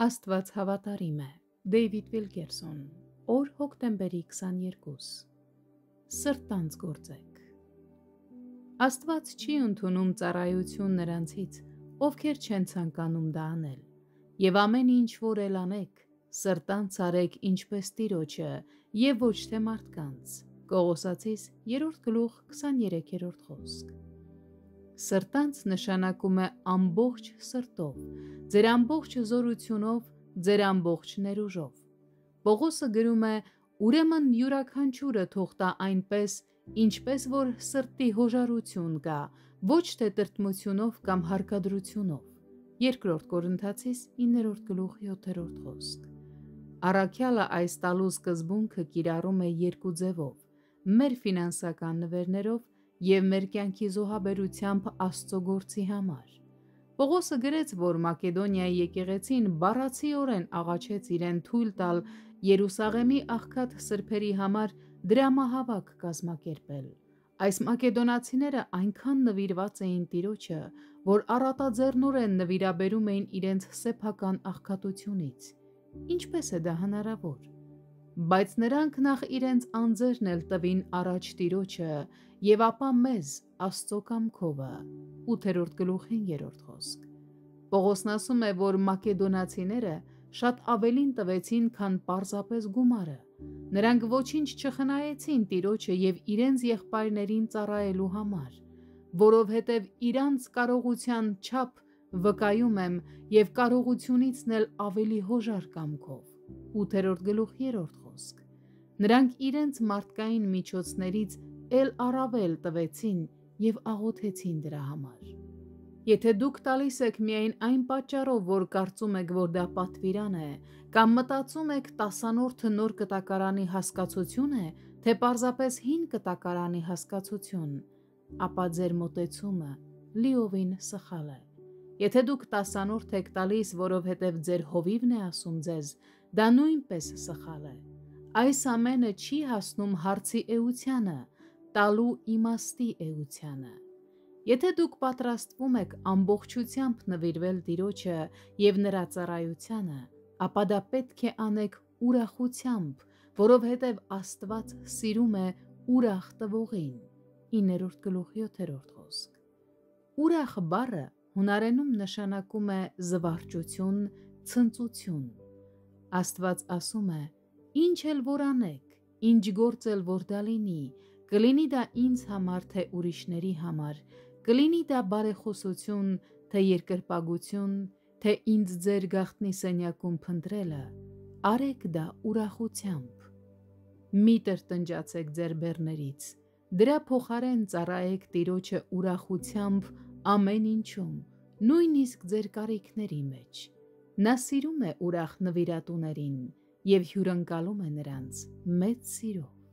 Աստված հավատարիմ է։ Դեյվիդ Վիլկերսոն, օր հոկտեմբերի 22։ Սրտանց գործեք։ Աստված չի ընդունում ծառայություն նրանցից, ովքեր չեն ցանկանում դա անել, եւ ամեն ինչ որ էլ անեք, սրտանց արեք ինչպես Տիրոջը եւ ոչ թե մարդկանց։ Կողոսացիս 3:23 խոսք։ Սրտանց նշանակում է ամբողջ սրտով, ձեր ամբողջ զորությունով, ձեր ամբողջ ներուժով։ Պողոսը գրում է. ուրեմն յուրաքանչյուրը թող տա այնպես, ինչպես որ սրտի հոժարություն կա, ոչ թե տրտմությունով կամ հարկադրությունով։ 2 Կորինթացիս 9:7 խոսք։ Առաքյալը այս տալու սկզբունքը կիրառում է երկու ձևով՝ մեր ֆինանսական նվերներով և մեր կյանքի զոհաբերությամբ Աստծո գործի համար։ Պողոսը գրեց, որ Մակեդոնիայի եկեղեցին բառացիորեն աղաչեց իրեն թույլ տալ Երուսաղեմի աղքատ սրբերի համար դրամահավաք կազմակերպել։ Այս մակեդոնացիները այնքան նվիրված էին Տիրոջը, որ առատաձեռնորեն նվիրաբերում էին իրենց սեփական աղքատությունից։ Ինչպես է դա հնարավոր։ Բայց նրանք նախ իրենց անձերն էլ տվին առաջ Տիրոջը և ապա մեզ Աստծո կամքովը։ 8:5 խոսք։ Պողոսն ասում է, որ մակեդոնացիները շատ ավելին տվեցին, քան պարզապես գումարը։ Նրանք ոչինչ չխնայեցին Տիրոջը և իրենց եղբայրներին ծառայելու համար, որովհետև իրանց կարողության չափ վկայում եմ և կարողությունիցն էլ ավելի հոժար կամքով։ 8:3 խոսք։ Նրանք իրենց մարդկային միջոցներից էլ առավել տվեցին և աղոթեցին դրա համար։ Եթե դուք տալիս եք միայն այն պատճառով, որ կարծում եք, որ դա պատվիրան է, կամ մտածում եք տասանորդը նոր կտակարանի հասկացություն է, թե պարզապես հին կտակարանի հասկացություն, ապա ձեր մոտեցումը լիովին սխալ է։ Եթե դուք տասանորդ եք տալիս, որովհետև ձեր հովիվն է ասում ձեզ, դա նույնպես սխալ է։ Այս ամենը չի հասնում հարցի էությանը, տալու իմաստի էությանը։ Եթե դուք պատրաստվում եք ամբողջությամբ նվիրվել Տիրոջը և նրա ծառայությանը, ապա դա պետք է անեք ուրախությամբ, որովհետև Աստված սիրում է ուրախ տվողին։ 9:7 խոսք։ Ուրախ բառը հունարենում նշանակում է զվարճություն, ցնծություն։ Աստված ասում է. «Ինչ էլ որ անեք, ինչ գործ էլ որ դա լինի, կլինի դա ինձ համար, թե ուրիշների համար, կլինի դա բարեխոսություն, թե երկրպագություն, թե ինձ ձեր գաղտնի սենյակում փնտրելը, արեք դա ուրախությամբ։ Մի տրտնջացեք ձեր բեռներից, դրա փոխարեն ծառայեք Տիրոջը ուրախությամբ ամեն ինչում, նույնիսկ ձեր կարիքների մեջ։ Նա սիրում է ուրախ նվիրատուներին և հյուրընկալում է նրանց մեծ սիրով»։